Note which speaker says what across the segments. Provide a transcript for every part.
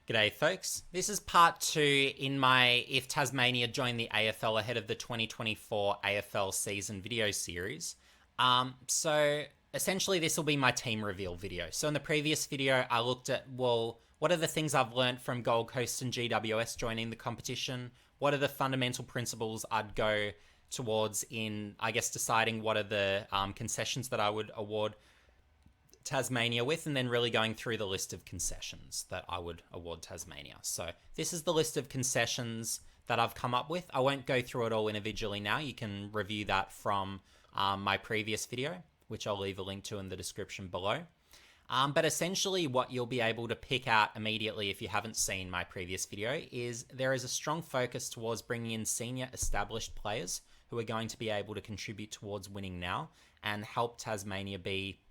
Speaker 1: G'day, folks. This is part two in my If Tasmania joined the AFL ahead of the 2024 AFL season video series. So essentially, this will be my team reveal video. So in the previous video, I looked at, well, what are the things I've learned from Gold Coast and GWS joining the competition? What are the fundamental principles I'd go towards in, I guess, deciding what are the concessions that I would award Tasmania with, and then really going through the list of concessions that I would award Tasmania. So this is the list of concessions that I've come up with. I won't go through it all individually now. You can review that from my previous video, which I'll leave a link to in the description below. But essentially what you'll be able to pick out immediately if you haven't seen my previous video is there is a strong focus towards bringing in senior established players who are going to be able to contribute towards winning now and help Tasmania be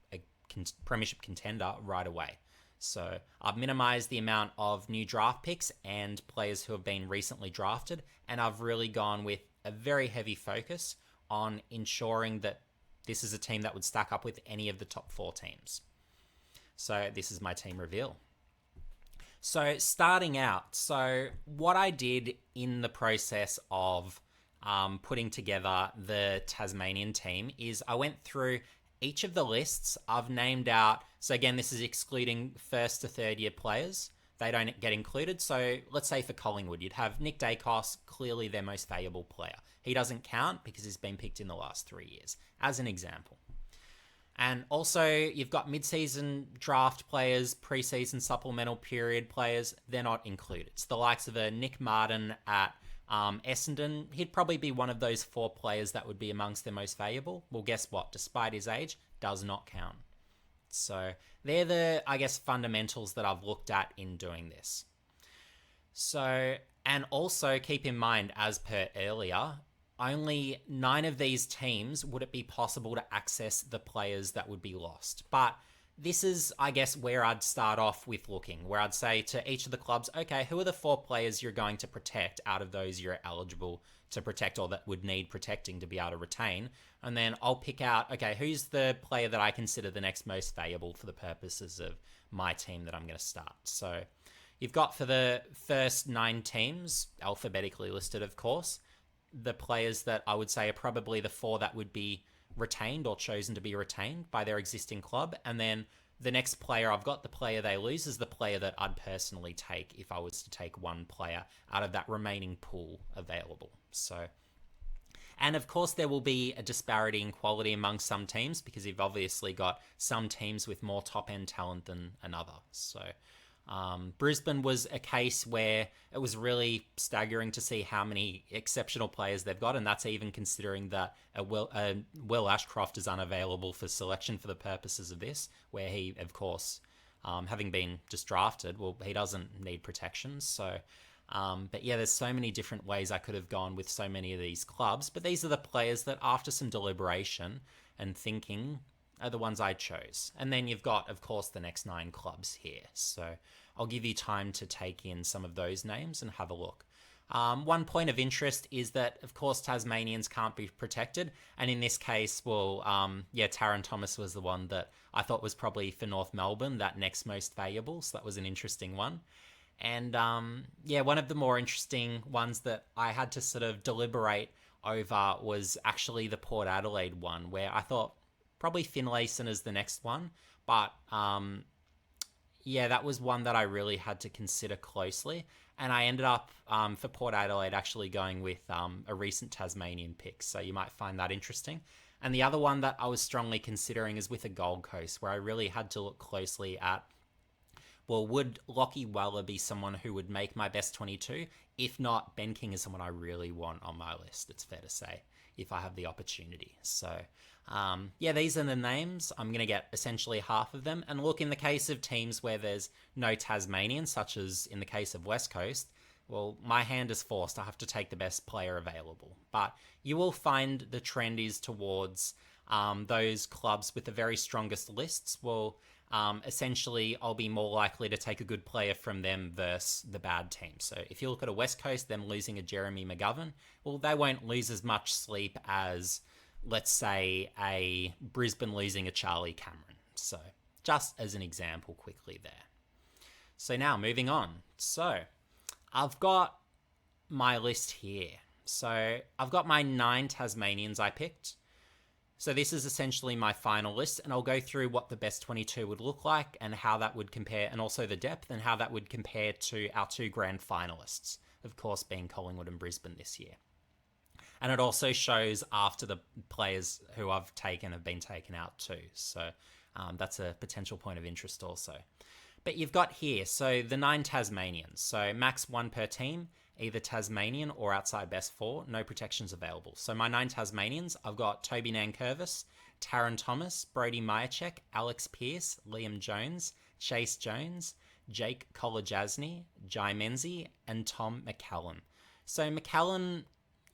Speaker 1: premiership contender right away. So I've minimized the amount of new draft picks and players who have been recently drafted, and I've really gone with a very heavy focus on ensuring that this is a team that would stack up with any of the top four teams. So this is my team reveal. So starting out, so what I did in the process of putting together the Tasmanian team is I went through each of the lists. I've named out, so again, this is excluding first to third year players. They don't get included. So let's say for Collingwood, you'd have Nick Dacos, clearly their most valuable player. He doesn't count because he's been picked in the last 3 years, as an example. And also, you've got mid-season draft players, pre-season supplemental period players. They're not included. It's the likes of a Nick Martin at Essendon. He'd probably be one of those four players that would be amongst the most valuable. Well, guess what? Despite his age, does not count. So they're the, I guess, fundamentals that I've looked at in doing this. So, and also keep in mind, as per earlier, only 9 of these teams would it be possible to access the players that would be lost. But this is, I guess, where I'd start off with looking, where I'd say to each of the clubs, okay, who are the 4 players you're going to protect out of those you're eligible to protect or that would need protecting to be able to retain? And then I'll pick out, okay, who's the player that I consider the next most valuable for the purposes of my team that I'm going to start. So you've got for the first 9 teams, alphabetically listed, of course, the players that I would say are probably the 4 that would be retained or chosen to be retained by their existing club. And then the next player I've got, the player they lose, is the player that I'd personally take if I was to take one player out of that remaining pool available. So, and of course there will be a disparity in quality among some teams because you've obviously got some teams with more top end talent than another. So Brisbane was a case where it was really staggering to see how many exceptional players they've got, and that's even considering that Will Ashcroft is unavailable for selection for the purposes of this, where he, of course, having been just drafted, well, he doesn't need protections. So, but yeah, there's so many different ways I could have gone with so many of these clubs, but these are the players that, after some deliberation and thinking, are the ones I chose. And then you've got, of course, the next 9 clubs here. So I'll give you time to take in some of those names and have a look. One point of interest is that, of course, Tasmanians can't be protected. And in this case, well, Taron Thomas was the one that I thought was probably for North Melbourne, that next most valuable. So that was an interesting one. And one of the more interesting ones that I had to sort of deliberate over was actually the Port Adelaide one, where I thought probably Finlayson is the next one. But that was one that I really had to consider closely. And I ended up, for Port Adelaide, actually going with a recent Tasmanian pick. So you might find that interesting. And the other one that I was strongly considering is with a Gold Coast, where I really had to look closely at, well, would Lockie Weller be someone who would make my best 22? If not, Ben King is someone I really want on my list, it's fair to say, if I have the opportunity. So, these are the names. I'm going to get essentially half of them. And look, in the case of teams where there's no Tasmanian, such as in the case of West Coast, well, my hand is forced. I have to take the best player available. But you will find the trend is towards those clubs with the very strongest lists. Well, essentially, I'll be more likely to take a good player from them versus the bad team. So if you look at a West Coast, them losing a Jeremy McGovern, well, they won't lose as much sleep as, let's say, a Brisbane losing a Charlie Cameron. So just as an example quickly there. So now moving on. So I've got my list here. So I've got my 9 Tasmanians I picked. So this is essentially my final list, and I'll go through what the best 22 would look like and how that would compare, and also the depth and how that would compare to our 2 grand finalists, of course being Collingwood and Brisbane this year. And it also shows after the players who I've taken have been taken out too. So that's a potential point of interest also. But you've got here, so the 9 Tasmanians. So max 1 per team, either Tasmanian or outside best 4. No protections available. So my 9 Tasmanians, I've got Toby Nankervis, Taron Thomas, Brody Myercheck, Alex Pearce, Liam Jones, Chase Jones, Jake Kolajasny, Jai Menzie, and Tom McCallum. So McCallum,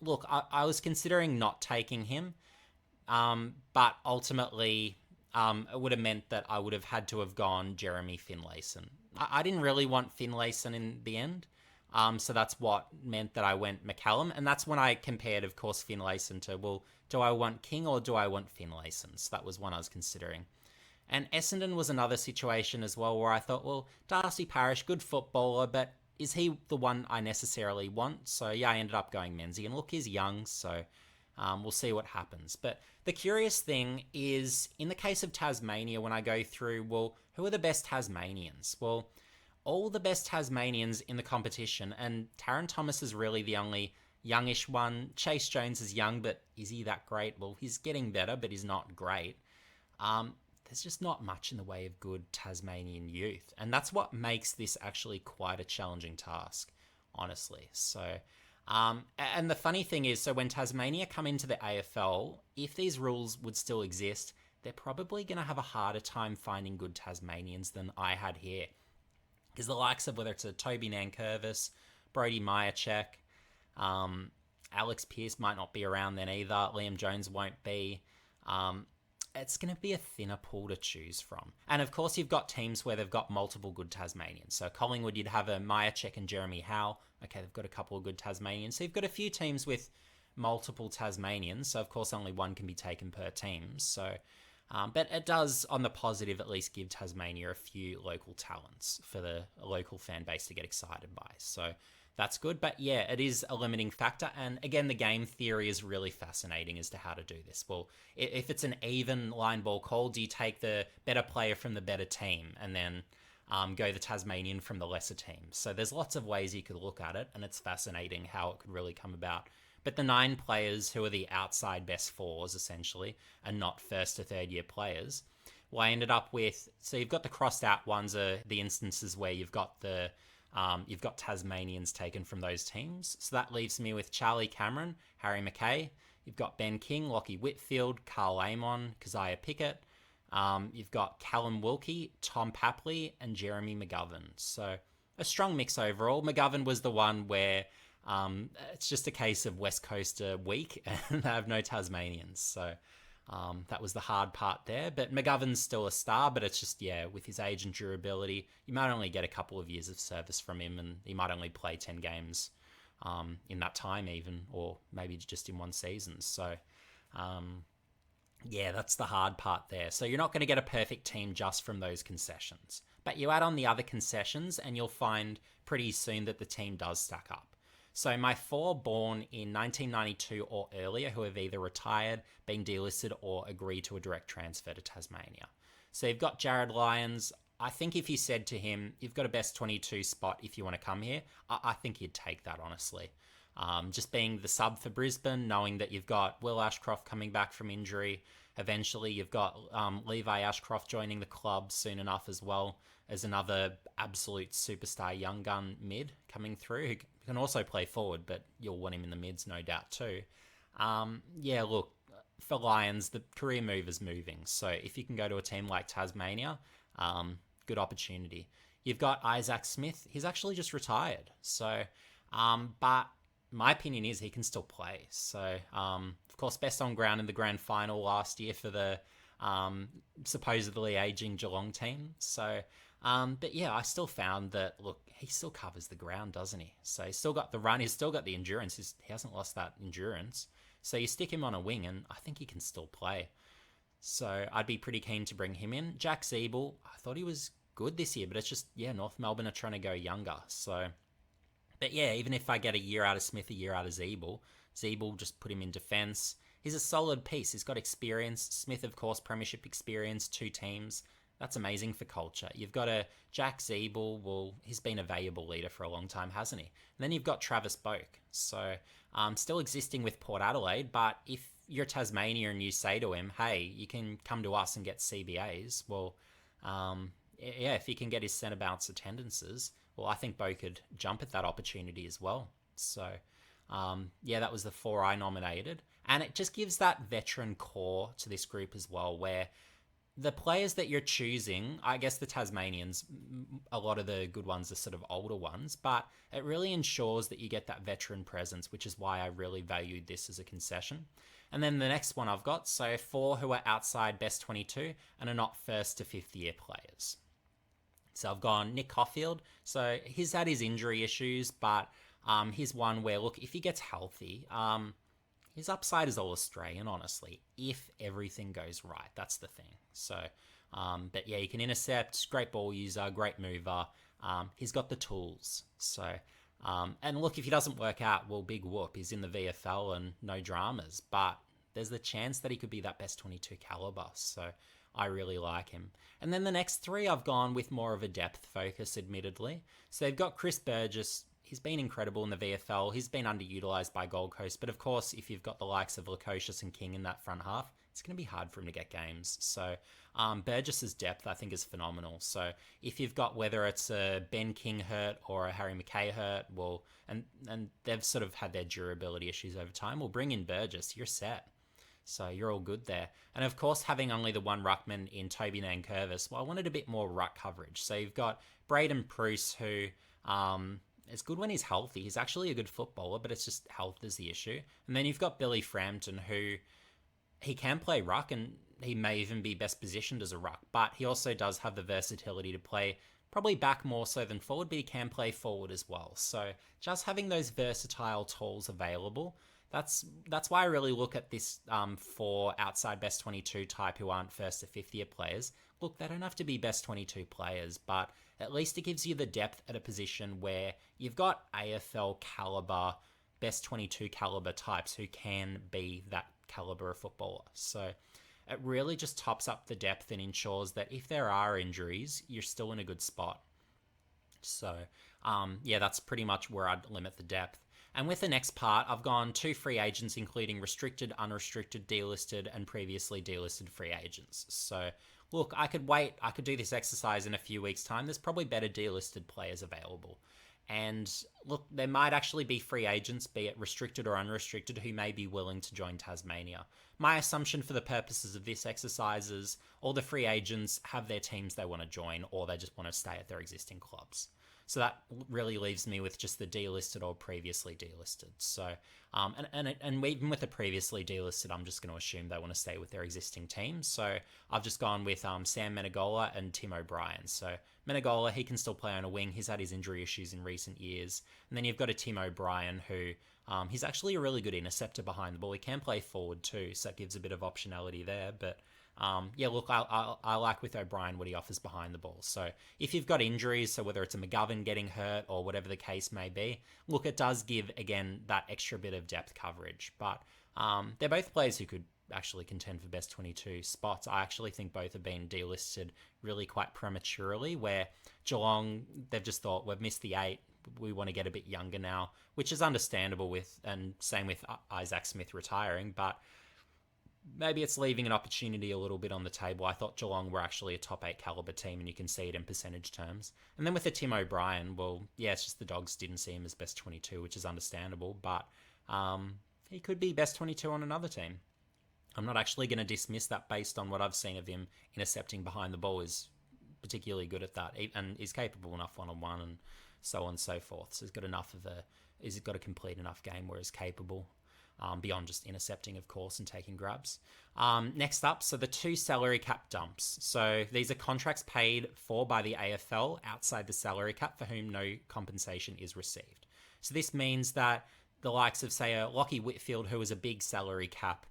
Speaker 1: look, I was considering not taking him, but ultimately it would have meant that I would have had to have gone Jeremy Finlayson. I didn't really want Finlayson in the end, so that's what meant that I went McCallum, and that's when I compared, of course, Finlayson to, well, do I want King or do I want Finlayson? So that was one I was considering. And Essendon was another situation as well where I thought, well, Darcy Parish, good footballer, but is he the one I necessarily want? So yeah, I ended up going Menzie, and look, he's young, so we'll see what happens. But the curious thing is, in the case of Tasmania, when I go through, well, who are the best Tasmanians? Well, all the best Tasmanians in the competition, and Taron Thomas is really the only youngish one. Chase Jones is young, but is he that great? Well, he's getting better, but he's not great. There's just not much in the way of good Tasmanian youth. And that's what makes this actually quite a challenging task, honestly. So, and the funny thing is, so when Tasmania come into the AFL, if these rules would still exist, they're probably going to have a harder time finding good Tasmanians than I had here. Because the likes of, whether it's a Toby Nankervis, Brody Myercheck, Alex Pearce might not be around then either, Liam Jones won't be. It's going to be a thinner pool to choose from. And of course, you've got teams where they've got multiple good Tasmanians. So Collingwood, you'd have a Myercheck and Jeremy Howe. Okay, they've got a couple of good Tasmanians. So you've got a few teams with multiple Tasmanians. So of course, only one can be taken per team. So, but it does, on the positive, at least give Tasmania a few local talents for the local fan base to get excited by. So that's good. But yeah, it is a limiting factor. And again, the game theory is really fascinating as to how to do this. Well, if it's an even line ball call, do you take the better player from the better team and then go the Tasmanian from the lesser team? So there's lots of ways you could look at it, and it's fascinating how it could really come about. But the 9 players who are the outside best 4s, essentially, and not first to third year players, well, I ended up with, so you've got the crossed out ones are the instances where you've got Tasmanians taken from those teams. So that leaves me with Charlie Cameron, Harry McKay. You've got Ben King, Lockie Whitfield, Carl Amon, Keziah Pickett. You've got Callum Wilkie, Tom Papley, and Jeremy McGovern. So a strong mix overall. McGovern was the one where it's just a case of West Coaster week and they have no Tasmanians. So that was the hard part there. But McGovern's still a star, but it's just, yeah, with his age and durability, you might only get a couple of years of service from him, and he might only play 10 games in that time even, or maybe just in one season. So, yeah, that's the hard part there. So you're not going to get a perfect team just from those concessions. But you add on the other concessions and you'll find pretty soon that the team does stack up. So my 4 born in 1992 or earlier who have either retired, been delisted, or agreed to a direct transfer to Tasmania. So you've got Jared Lyons. I think if you said to him, you've got a best 22 spot if you want to come here, I think he'd take that, honestly. Just being the sub for Brisbane, knowing that you've got Will Ashcroft coming back from injury. Eventually, you've got Levi Ashcroft joining the club soon enough as well as another absolute superstar young gun mid coming through who can also play forward, but you'll want him in the mids, no doubt, too. Yeah, look, for Lions, the career move is moving. So if you can go to a team like Tasmania, good opportunity. You've got Isaac Smith. He's actually just retired. So, but my opinion is he can still play. So, of course, best on ground in the grand final last year for the supposedly aging Geelong team. So, but yeah, I still found that, look, he still covers the ground, doesn't he? So he's still got the run, he's still got the endurance, he hasn't lost that endurance. So you stick him on a wing and I think he can still play. So I'd be pretty keen to bring him in. Jack Zeeble, I thought he was good this year, but it's just, yeah, North Melbourne are trying to go younger. So, but yeah, even if I get a year out of Smith, a year out of Zeeble just put him in defence. He's a solid piece. He's got experience. Smith, of course, premiership experience, 2 teams. That's amazing for culture. You've got a Jack Zeeble. Well, he's been a valuable leader for a long time, hasn't he? And then you've got Travis Boak. So still existing with Port Adelaide, but if you're Tasmania and you say to him, hey, you can come to us and get CBAs, well, yeah, if he can get his centre bounce attendances, well, I think Bo could jump at that opportunity as well. So, yeah, that was the 4 I nominated. And it just gives that veteran core to this group as well, where the players that you're choosing, I guess the Tasmanians, a lot of the good ones are sort of older ones, but it really ensures that you get that veteran presence, which is why I really valued this as a concession. And then the next one I've got, so 4 who are outside best 22 and are not first to 5th year players. So I've gone Nick Caulfield. So he's had his injury issues, but he's one where, look, if he gets healthy, his upside is all Australian, honestly, if everything goes right. That's the thing. So, but yeah, he can intercept, great ball user, great mover. He's got the tools. So, and look, if he doesn't work out, well, big whoop. He's in the VFL and no dramas. But there's the chance that he could be that best 22 caliber. So I really like him. And then the next 3 I've gone with more of a depth focus, admittedly. So they've got Chris Burgess. He's been incredible in the VFL. He's been underutilised by Gold Coast. But of course, if you've got the likes of Lukosius and King in that front half, it's going to be hard for him to get games. So Burgess's depth, I think, is phenomenal. So if you've got whether it's a Ben King hurt or a Harry McKay hurt, well, and they've sort of had their durability issues over time, well, bring in Burgess. You're set. So you're all good there. And of course, having only the one ruckman in Toby Nankervis, well, I wanted a bit more ruck coverage. So you've got Braden Pruce, who is good when he's healthy. He's actually a good footballer, but it's just health is the issue. And then you've got Billy Frampton, who he can play ruck, and he may even be best positioned as a ruck, but he also does have the versatility to play probably back more so than forward, but he can play forward as well. So just having those versatile tools available, that's why I really look at this for outside best 22 type who aren't first to 5th year players. Look, they don't have to be best 22 players, but at least it gives you the depth at a position where you've got AFL caliber, best 22 caliber types who can be that caliber of footballer. So it really just tops up the depth and ensures that if there are injuries, you're still in a good spot. So yeah, that's pretty much where I'd limit the depth. And with the next part, I've gone 2 free agents, including restricted, unrestricted, delisted, and previously delisted free agents. So, look, I could wait. I could do this exercise in a few weeks' time. There's probably better delisted players available. And look, there might actually be free agents, be it restricted or unrestricted, who may be willing to join Tasmania. My assumption for the purposes of this exercise is all the free agents have their teams they want to join, or they just want to stay at their existing clubs. So that really leaves me with just the delisted or previously delisted. So, and even with the previously delisted, I'm just going to assume they want to stay with their existing team. So I've just gone with Sam Menegola and Tim O'Brien. So Menegola, he can still play on a wing. He's had his injury issues in recent years. And then you've got a Tim O'Brien who, he's actually a really good interceptor behind the ball. He can play forward too, so that gives a bit of optionality there. But yeah, look, I like with O'Brien what he offers behind the ball. So if you've got injuries, so whether it's a McGovern getting hurt or whatever the case may be, look, it does give, again, that extra bit of depth coverage. But they're both players who could actually contend for best 22 spots. I actually think both have been delisted really quite prematurely, where Geelong, they've just thought, we've missed the 8, we want to get a bit younger now, which is understandable with, and same with Isaac Smith retiring, but maybe it's leaving an opportunity a little bit on the table. I thought Geelong were actually a top 8 caliber team, and you can see it in percentage terms. And then with the Tim O'Brien, well, yeah, it's just the Dogs didn't see him as best 22, which is understandable, but he could be best 22 on another team. I'm not actually going to dismiss that based on what I've seen of him intercepting behind the ball. Is particularly good at that, and is capable enough one-on-one and so on and so forth. So he's got a complete enough game where he's capable. Beyond just intercepting, of course, and taking grabs. Next up, so the 2 salary cap dumps. So these are contracts paid for by the AFL outside the salary cap for whom no compensation is received. So this means that the likes of, say, a Lockie Whitfield, who was a big salary cap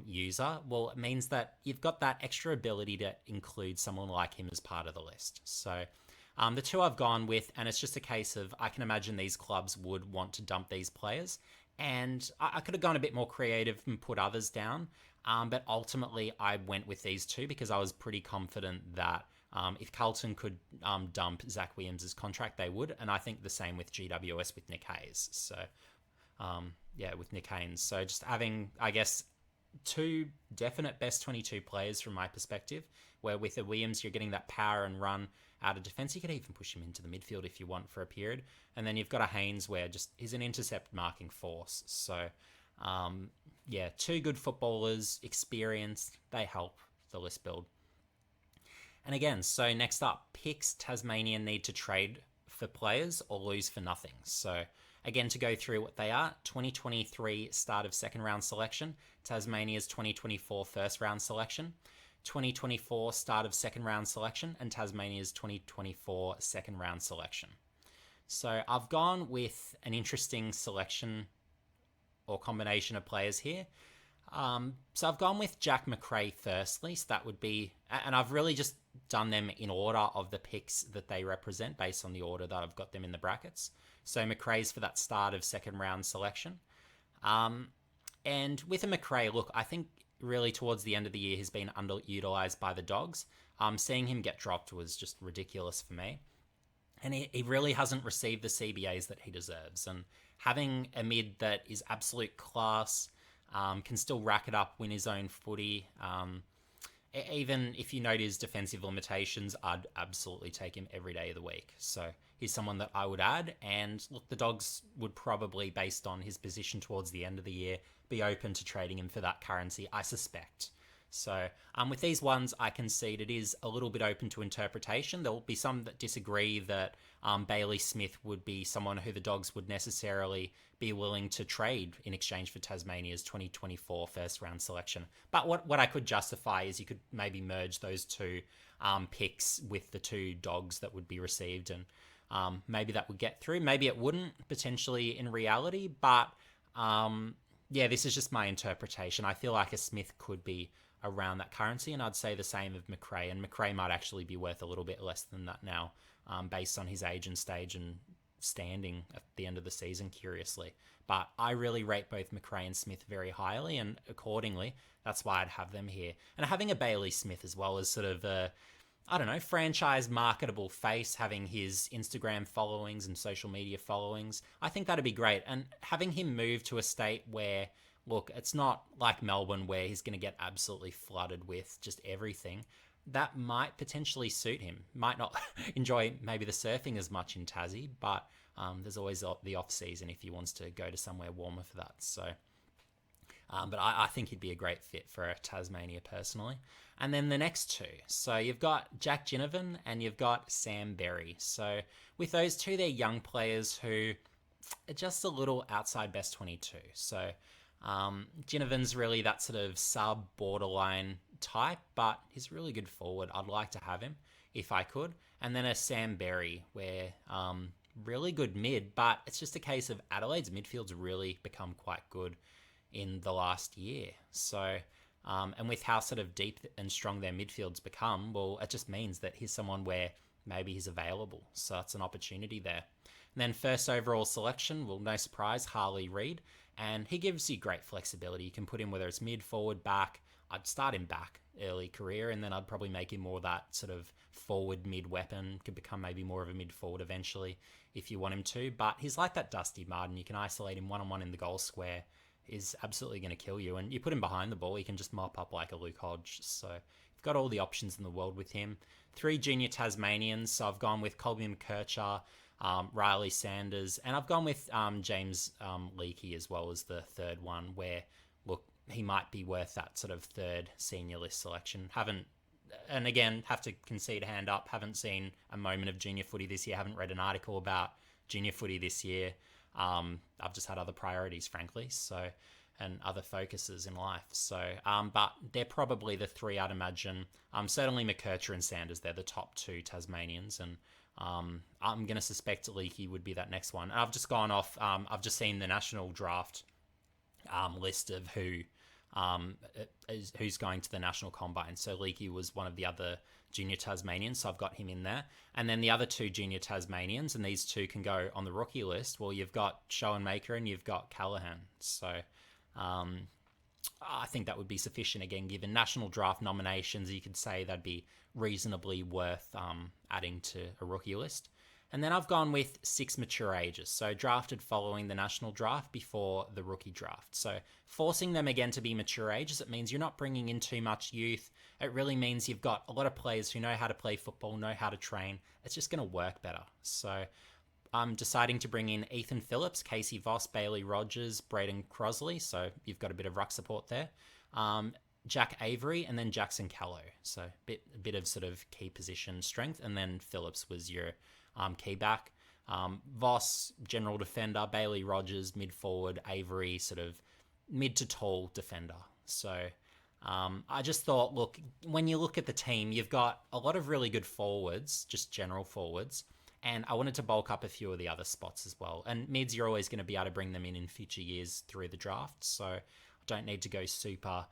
Speaker 1: user, well, it means that you've got that extra ability to include someone like him as part of the list. So the two I've gone with, and it's just a case of I can imagine these clubs would want to dump these players. And I could have gone a bit more creative and put others down. But ultimately, I went with these two because I was pretty confident that if Carlton could dump Zach Williams' contract, they would. And I think the same with GWS with Nick Hayes. So, with Nick Haynes. So just having, I guess, two definite best 22 players from my perspective, where with the Williams, you're getting that power and run out of defence. You could even push him into the midfield if you want for a period. And then you've got a Haynes where just he's an intercept marking force. So, two good footballers, experienced, they help the list build. And again, so next up, picks Tasmania need to trade for players or lose for nothing. So again, to go through what they are, 2023 start of second round selection, Tasmania's 2024 first round selection, 2024 start of second round selection, and Tasmania's 2024 second round selection. So I've gone with an interesting selection or combination of players here. So I've gone with Jack Macrae firstly, so that would be, and I've really just done them in order of the picks that they represent based on the order that I've got them in the brackets. So Macrae's for that start of second round selection. And with a Macrae, look, I think really towards the end of the year he's been underutilized by the Dogs. Seeing him get dropped was just ridiculous for me. And he really hasn't received the CBAs that he deserves. And having a mid that is absolute class, can still rack it up, win his own footy. Even if you note his defensive limitations, I'd absolutely take him every day of the week. So he's someone that I would add. And look, the Dogs would probably, based on his position towards the end of the year, be open to trading him for that currency, I suspect. So with these ones, I concede it is a little bit open to interpretation. There will be some that disagree that Bailey Smith would be someone who the Dogs would necessarily be willing to trade in exchange for Tasmania's 2024 first round selection. But what I could justify is you could maybe merge those two picks with the two Dogs that would be received, and maybe that would get through. Maybe it wouldn't, potentially in reality, but this is just my interpretation. I feel like a Smith could be around that currency, and I'd say the same of Macrae, and Macrae might actually be worth a little bit less than that now, based on his age and stage and standing at the end of the season, curiously. But I really rate both Macrae and Smith very highly, and accordingly, that's why I'd have them here. And having a Bailey Smith as well as sort of a, franchise marketable face, having his Instagram followings and social media followings, I think that'd be great. And having him move to a state where, look, it's not like Melbourne where he's going to get absolutely flooded with just everything. That might potentially suit him. Might not enjoy maybe the surfing as much in Tassie, but there's always the off season if he wants to go to somewhere warmer for that. So, but I think he'd be a great fit for Tasmania personally. And then the next two. So you've got Jack Ginnivan and you've got Sam Berry. So with those two, they're young players who are just a little outside best 22. So Ginnivan's really that sort of sub-borderline type, but he's really good forward. I'd like to have him if I could. And then a Sam Berry, where really good mid, but it's just a case of Adelaide's midfield's really become quite good in the last year. So, and with how sort of deep and strong their midfield's become, well, it just means that he's someone where maybe he's available. So it's an opportunity there. And then first overall selection, well, no surprise, Harley Reid. And he gives you great flexibility. You can put him whether it's mid, forward, back. I'd start him back early career, and then I'd probably make him more that sort of forward mid weapon. Could become maybe more of a mid forward eventually if you want him to. But he's like that Dusty Martin. You can isolate him one-on-one in the goal square. Is absolutely going to kill you. And you put him behind the ball, he can just mop up like a Luke Hodge. So you've got all the options in the world with him. 3 junior Tasmanians. So I've gone with Colby McKercher, Riley Sanders, and I've gone with James Leakey as well as the third one, where, look, he might be worth that sort of third senior list selection. And again, have to concede a hand up, haven't seen a moment of junior footy this year, haven't read an article about junior footy this year. I've just had other priorities, frankly, so, and other focuses in life. So, but they're probably the three I'd imagine. Certainly McKercher and Sanders, they're the top 2 Tasmanians, and I'm going to suspect Leakey would be that next one. And I've just gone off, I've just seen the national draft list of who who's going to the national combine. So Leakey was one of the other junior Tasmanians, so I've got him in there. And then the other two junior Tasmanians, and these two can go on the rookie list. Well, you've got Schoenmaker and you've got Callaghan. So I think that would be sufficient. Again, given national draft nominations, you could say that'd be reasonably worth adding to a rookie list. And then I've gone with 6 mature ages, so drafted following the national draft before the rookie draft. So forcing them again to be mature ages, it means you're not bringing in too much youth. It really means you've got a lot of players who know how to play football, know how to train. It's just going to work better. So I'm deciding to bring in Ethan Phillips, Casey Voss, Bailey Rogers, Braden Crosley. So you've got a bit of ruck support there. Jack Avery, and then Jackson Callow. So a bit of sort of key position strength. And then Phillips was your key back. Voss, general defender. Bailey Rogers, mid forward. Avery, sort of mid to tall defender. So I just thought, look, when you look at the team, you've got a lot of really good forwards, just general forwards. And I wanted to bulk up a few of the other spots as well. And mids, you're always going to be able to bring them in future years through the draft. So I don't need to go super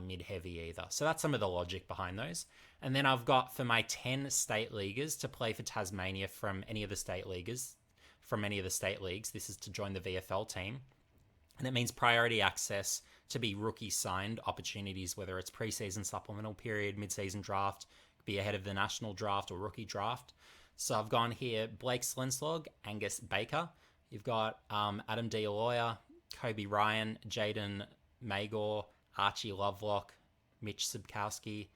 Speaker 1: mid-heavy either. So that's some of the logic behind those. And then I've got for my 10 state leaguers to play for Tasmania from any of the state leagues. This is to join the VFL team. And it means priority access to be rookie signed opportunities, whether it's preseason supplemental period, mid-season draft, be ahead of the national draft or rookie draft. So I've gone here, Blake Slenslog, Angus Baker. You've got Adam D'Aloia, Kobe Ryan, Jaden Magor, Archie Lovelock, Mitch Subkowski,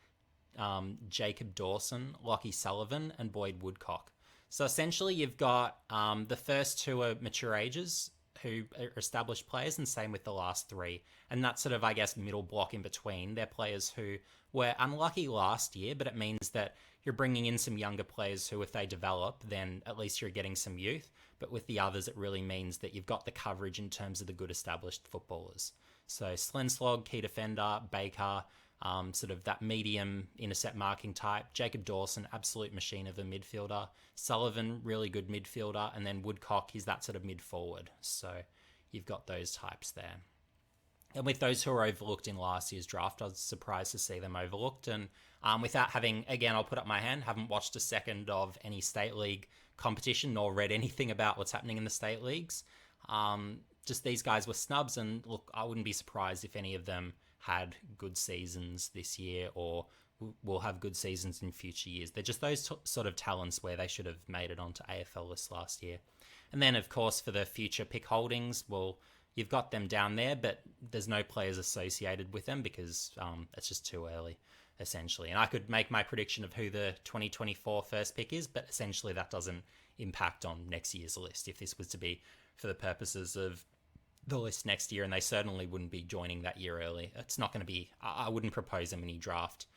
Speaker 1: Jacob Dawson, Lockie Sullivan, and Boyd Woodcock. So essentially you've got the first two are mature ages who are established players, and same with the last three. And that sort of, I guess, middle block in between. They're players who were unlucky last year, but it means that you're bringing in some younger players who, if they develop, then at least you're getting some youth. But with the others, it really means that you've got the coverage in terms of the good established footballers. So Slenslog, key defender, Baker, sort of that medium intercept marking type. Jacob Dawson, absolute machine of a midfielder. Sullivan, really good midfielder. And then Woodcock, he's that sort of mid forward. So you've got those types there. And with those who were overlooked in last year's draft, I was surprised to see them overlooked. And without having, again, I'll put up my hand, haven't watched a second of any state league competition nor read anything about what's happening in the state leagues. Just these guys were snubs, and look, I wouldn't be surprised if any of them had good seasons this year or will have good seasons in future years. They're just those sort of talents where they should have made it onto AFL lists last year. And then, of course, for the future pick holdings, well, you've got them down there, but there's no players associated with them because it's just too early, essentially. And I could make my prediction of who the 2024 first pick is, but essentially that doesn't impact on next year's list. If this was to be for the purposes of the list next year, and they certainly wouldn't be joining that year early. It's not going to be, I wouldn't propose a mini draft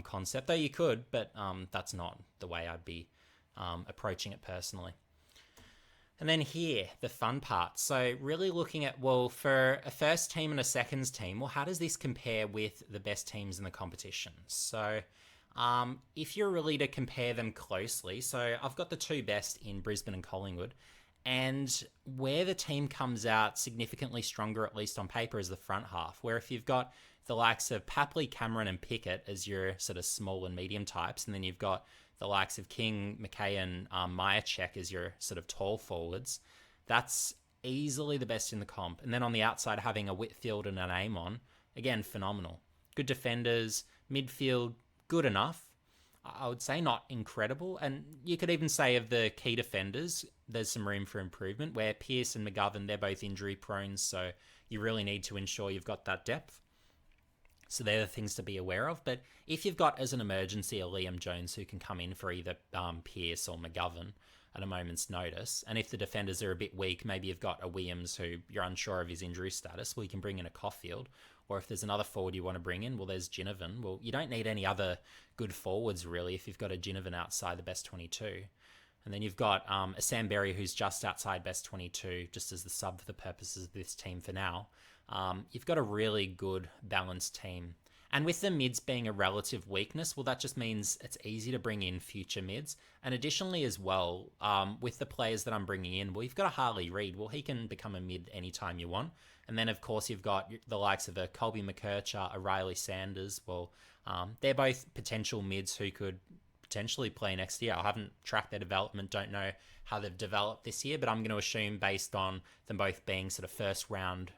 Speaker 1: concept, though you could, but that's not the way I'd be approaching it personally. And then here, the fun part. So really looking at, well, for a first team and a seconds team, well, how does this compare with the best teams in the competition? So if you're really to compare them closely, so I've got the two best in Brisbane and Collingwood, and where the team comes out significantly stronger, at least on paper, is the front half, where if you've got the likes of Papley, Cameron and Pickett as your sort of small and medium types, and then you've got the likes of King, McKay and Myercheck as your sort of tall forwards, that's easily the best in the comp. And then on the outside, having a Whitfield and an Amon, again, phenomenal. Good defenders, midfield, good enough. I would say not incredible. And you could even say of the key defenders, there's some room for improvement, where Pearce and McGovern, they're both injury prone, so you really need to ensure you've got that depth. So they're the things to be aware of. But if you've got as an emergency a Liam Jones who can come in for either Pearce or McGovern at a moment's notice, and if the defenders are a bit weak, maybe you've got a Williams who you're unsure of his injury status, well, you can bring in a Caulfield. Or if there's another forward you want to bring in, well, there's Ginnivan. Well, you don't need any other good forwards, really, if you've got a Ginnivan outside the best 22. And then you've got a Sam Berry who's just outside best 22, just as the sub for the purposes of this team for now. You've got a really good balanced team. And with the mids being a relative weakness, well, that just means it's easy to bring in future mids. And additionally, as well, with the players that I'm bringing in, well, you've got a Harley Reid. Well, he can become a mid anytime you want. And then, of course, you've got the likes of a Colby McKercher, a Riley Sanders. Well, they're both potential mids who could potentially play next year. I haven't tracked their development, don't know how they've developed this year, but I'm going to assume based on them both being sort of first round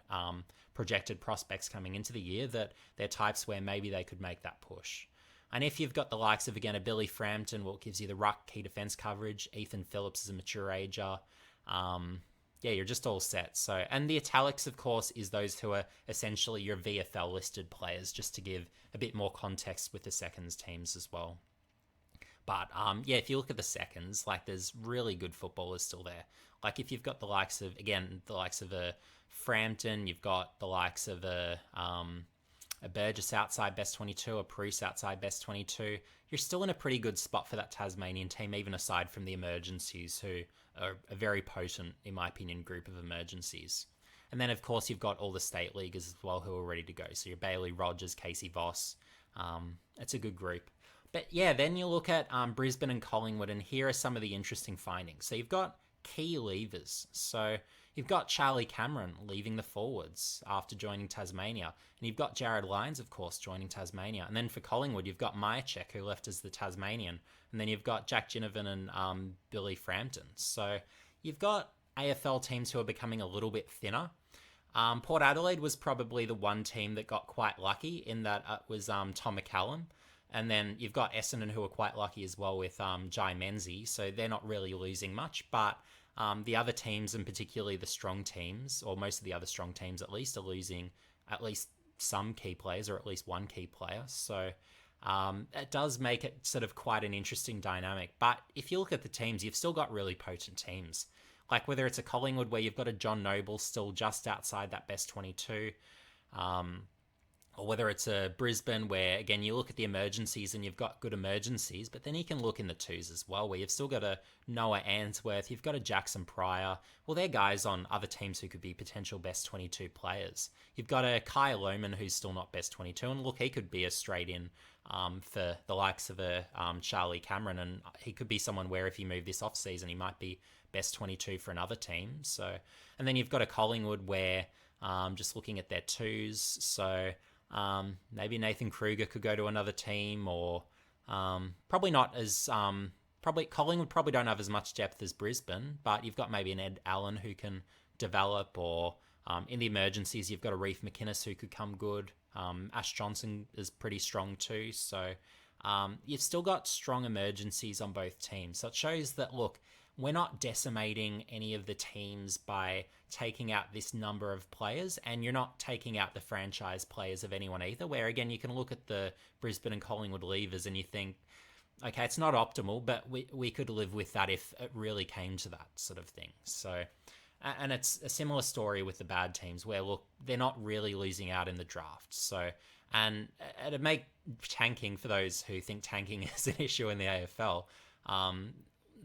Speaker 1: projected prospects coming into the year that they're types where maybe they could make that push. And if you've got the likes of, again, a Billy Frampton, well, it gives you the ruck key defense coverage. Ethan Phillips is a mature ager. Yeah, you're just all set. So, and the italics, of course, is those who are essentially your VFL listed players, just to give a bit more context with the seconds teams as well. But yeah, if you look at the seconds, like there's really good footballers still there. Like if you've got the likes of, again, the likes of a Frampton, you've got the likes of a Burgess outside best 22, a Bruce outside best 22, you're still in a pretty good spot for that Tasmanian team, even aside from the emergencies, who are a very potent, in my opinion, group of emergencies. And then, of course, you've got all the state leaguers as well who are ready to go. So your Bailey Rogers, Casey Voss. It's a good group. But yeah, then you look at Brisbane and Collingwood, and here are some of the interesting findings. So you've got key leavers. So you've got Charlie Cameron leaving the forwards after joining Tasmania. And you've got Jared Lyons, of course, joining Tasmania. And then for Collingwood, you've got Myercheck, who left as the Tasmanian. And then you've got Jack Ginnivan and Billy Frampton. So you've got AFL teams who are becoming a little bit thinner. Port Adelaide was probably the one team that got quite lucky in that it was Tom McCallum. And then you've got Essendon, who are quite lucky as well with Jai Menzies. So they're not really losing much. But the other teams, and particularly the strong teams, or most of the other strong teams at least, are losing at least some key players, or at least one key player. So it does make it sort of quite an interesting dynamic. But if you look at the teams, you've still got really potent teams. Like whether it's a Collingwood where you've got a John Noble still just outside that best 22, or whether it's a Brisbane where, again, you look at the emergencies and you've got good emergencies, but then you can look in the twos as well, where you've still got a Noah Answorth, you've got a Jackson Pryor. Well, they're guys on other teams who could be potential best 22 players. You've got a Kyle Lohman who's still not best 22, and look, he could be a straight in for the likes of a Charlie Cameron, and he could be someone where if he moved this off season, he might be best 22 for another team. So, and then you've got a Collingwood where just looking at their twos, so maybe Nathan Kruger could go to another team, or probably not as probably Collingwood probably don't have as much depth as Brisbane, but you've got maybe an Ed Allen who can develop, or in the emergencies you've got a Reef McInnes who could come good. Ash Johnson is pretty strong too, so you've still got strong emergencies on both teams. So it shows that, look, we're not decimating any of the teams by taking out this number of players, and you're not taking out the franchise players of anyone either, where, again, you can look at the Brisbane and Collingwood leavers and you think, okay, it's not optimal, but we could live with that if it really came to that sort of thing. So, and it's a similar story with the bad teams where, look, they're not really losing out in the draft. So, and it'd make tanking, for those who think tanking is an issue in the AFL,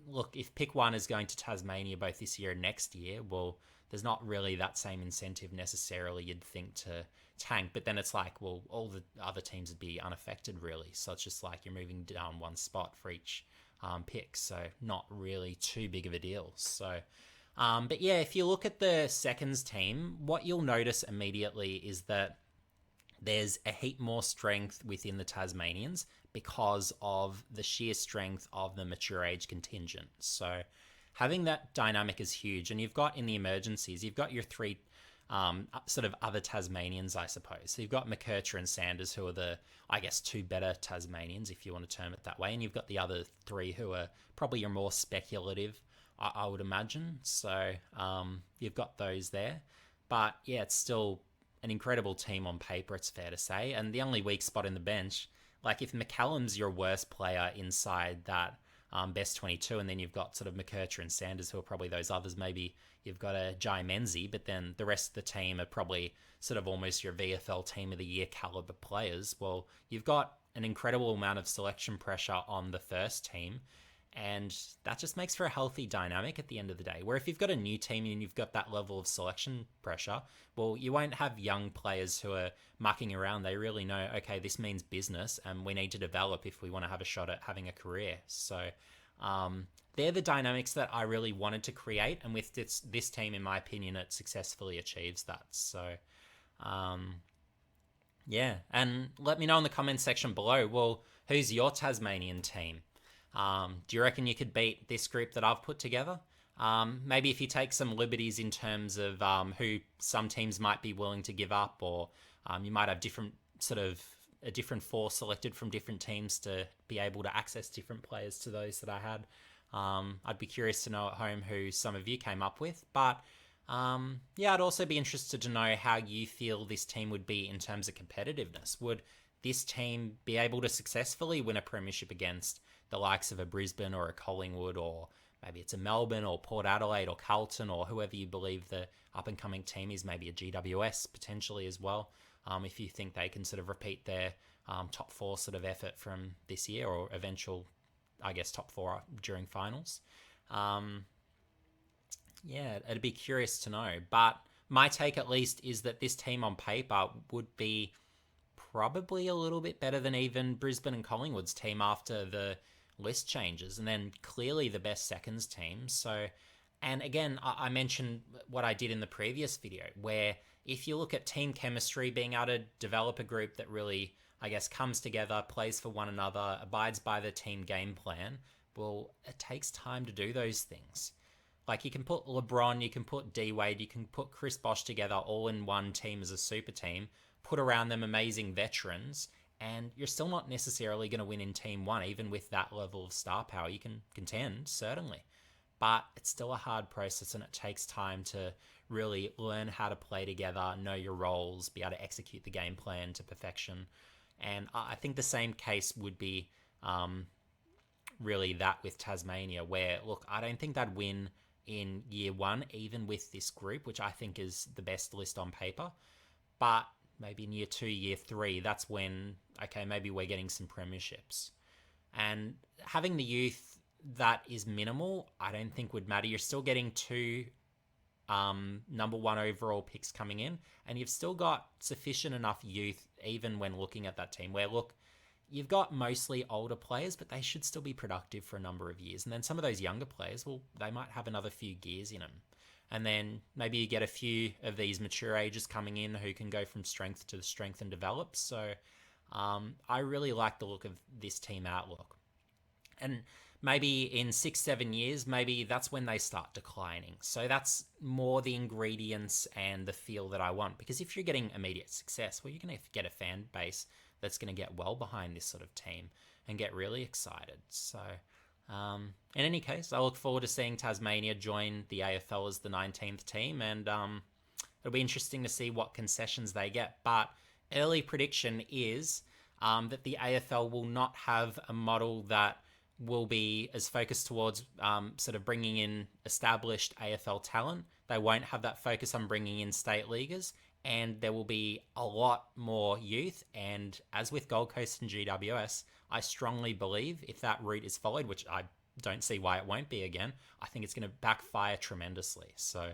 Speaker 1: look, if pick one is going to Tasmania both this year and next year, well, there's not really that same incentive necessarily, you'd think, to tank. But then it's like, well, all the other teams would be unaffected, really. So it's just like you're moving down one spot for each pick. So not really too big of a deal. So, but yeah, if you look at the seconds team, what you'll notice immediately is that there's a heap more strength within the Tasmanians because of the sheer strength of the mature age contingent. So having that dynamic is huge. And you've got in the emergencies, you've got your three sort of other Tasmanians, I suppose. So you've got McKercher and Sanders, who are the, I guess, two better Tasmanians, if you want to term it that way. And you've got the other three who are probably your more speculative, I would imagine. So you've got those there. But yeah, it's still an incredible team on paper, it's fair to say. And the only weak spot in the bench, like if McCallum's your worst player inside that best 22, and then you've got sort of McKercher and Sanders, who are probably those others, maybe you've got a Jai Menzies, but then the rest of the team are probably sort of almost your VFL team of the year caliber players. Well, you've got an incredible amount of selection pressure on the first team, And that just makes for a healthy dynamic at the end of the day. Where if you've got a new team and you've got that level of selection pressure, well, you won't have young players who are mucking around. They really know, okay, this means business and we need to develop if we want to have a shot at having a career. So they're the dynamics that I really wanted to create. And with this team, in my opinion, it successfully achieves that. So, yeah. And let me know in the comments section below, well, who's your Tasmanian team? Do you reckon you could beat this group that I've put together? Maybe if you take some liberties in terms of who some teams might be willing to give up, or you might have different a different four selected from different teams to be able to access different players to those that I had. I'd be curious to know at home who some of you came up with, but yeah, I'd also be interested to know how you feel this team would be in terms of competitiveness. Would this team be able to successfully win a premiership against the likes of a Brisbane or a Collingwood, or maybe it's a Melbourne or Port Adelaide or Carlton, or whoever you believe the up-and-coming team is, maybe a GWS potentially as well, if you think they can sort of repeat their top four sort of effort from this year, or eventual, I guess, top four during finals. Yeah, it'd be curious to know. But my take, at least, is that this team on paper would be probably a little bit better than even Brisbane and Collingwood's team after the list changes, and then clearly the best seconds team. So, and again, I mentioned what I did in the previous video, where if you look at team chemistry, being able to develop a group that really, I guess, comes together, plays for one another, abides by the team game plan, well, it takes time to do those things. Like, you can put LeBron, you can put D-Wade, you can put Chris Bosh together all in one team as a super team, put around them amazing veterans, and you're still not necessarily going to win in Team 1, even with that level of star power. You can contend, certainly, but it's still a hard process, and it takes time to really learn how to play together, know your roles, be able to execute the game plan to perfection. And I think the same case would be really that with Tasmania, where, look, I don't think they'd win in year 1, even with this group, which I think is the best list on paper. But maybe in year 2, year 3, that's when, okay, maybe we're getting some premierships. And having the youth that is minimal, I don't think would matter. You're still getting 2 number 1 overall picks coming in, and you've still got sufficient enough youth, even when looking at that team, where, look, you've got mostly older players, but they should still be productive for a number of years. And then some of those younger players, well, they might have another few gears in them. And then maybe you get a few of these mature ages coming in who can go from strength to strength and develop. So I really like the look of this team outlook. And maybe in 6-7 years, maybe that's when they start declining. So that's more the ingredients and the feel that I want. Because if you're getting immediate success, well, you're going to get a fan base that's going to get well behind this sort of team and get really excited. So in any case, I look forward to seeing Tasmania join the AFL as the 19th team, and it'll be interesting to see what concessions they get. But early prediction is that the AFL will not have a model that will be as focused towards sort of bringing in established AFL talent. They won't have that focus on bringing in state leaguers, and there will be a lot more youth. And as with Gold Coast and GWS, I strongly believe if that route is followed, which I don't see why it won't be again, I think it's going to backfire tremendously. So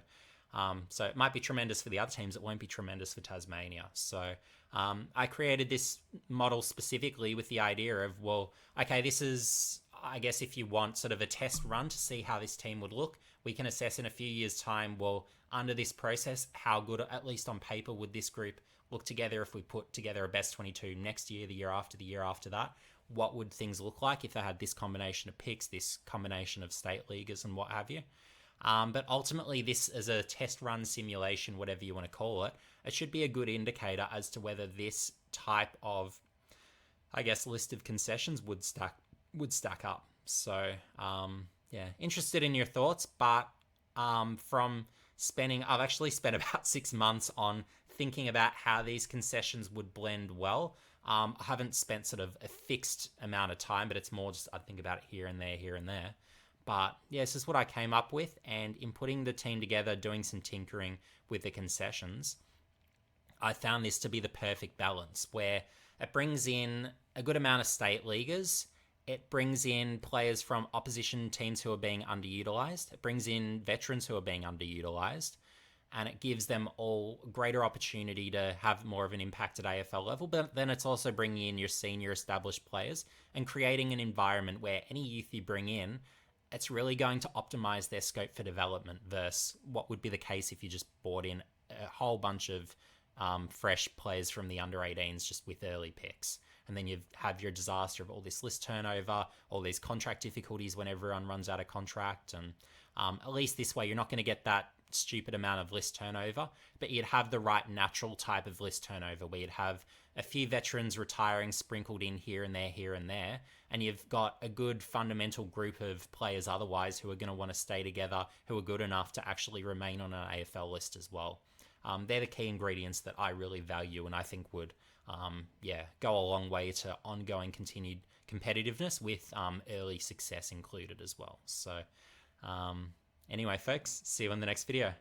Speaker 1: so it might be tremendous for the other teams. It won't be tremendous for Tasmania. So I created this model specifically with the idea of, well, okay, this is, I guess, if you want sort of a test run to see how this team would look, we can assess in a few years' time, well, under this process, how good, at least on paper, would this group look together if we put together a best 22 next year, the year after that? What would things look like if they had this combination of picks, this combination of state leaguers and what have you? But ultimately, this is a test run simulation, whatever you want to call it. It should be a good indicator as to whether this type of, I guess, list of concessions would stack up. So, yeah, interested in your thoughts. But I've actually spent about 6 months on thinking about how these concessions would blend well. I haven't spent sort of a fixed amount of time, but it's more just I think about it here and there. But yeah, this is what I came up with, and in putting the team together, doing some tinkering with the concessions, I found this to be the perfect balance, where it brings in a good amount of state leaguers It brings in players from opposition teams who are being underutilized. It brings in veterans who are being underutilized. And it gives them all greater opportunity to have more of an impact at AFL level. But then it's also bringing in your senior established players and creating an environment where any youth you bring in, it's really going to optimize their scope for development versus what would be the case if you just brought in a whole bunch of fresh players from the under 18s just with early picks. And then you have your disaster of all this list turnover, all these contract difficulties when everyone runs out of contract. And at least this way, you're not going to get that stupid amount of list turnover, but you'd have the right natural type of list turnover where you'd have a few veterans retiring sprinkled in here and there, and you've got a good fundamental group of players otherwise who are going to want to stay together, who are good enough to actually remain on an AFL list as well. They're the key ingredients that I really value and I think would go a long way to ongoing continued competitiveness with early success included as well. So anyway, folks, see you in the next video.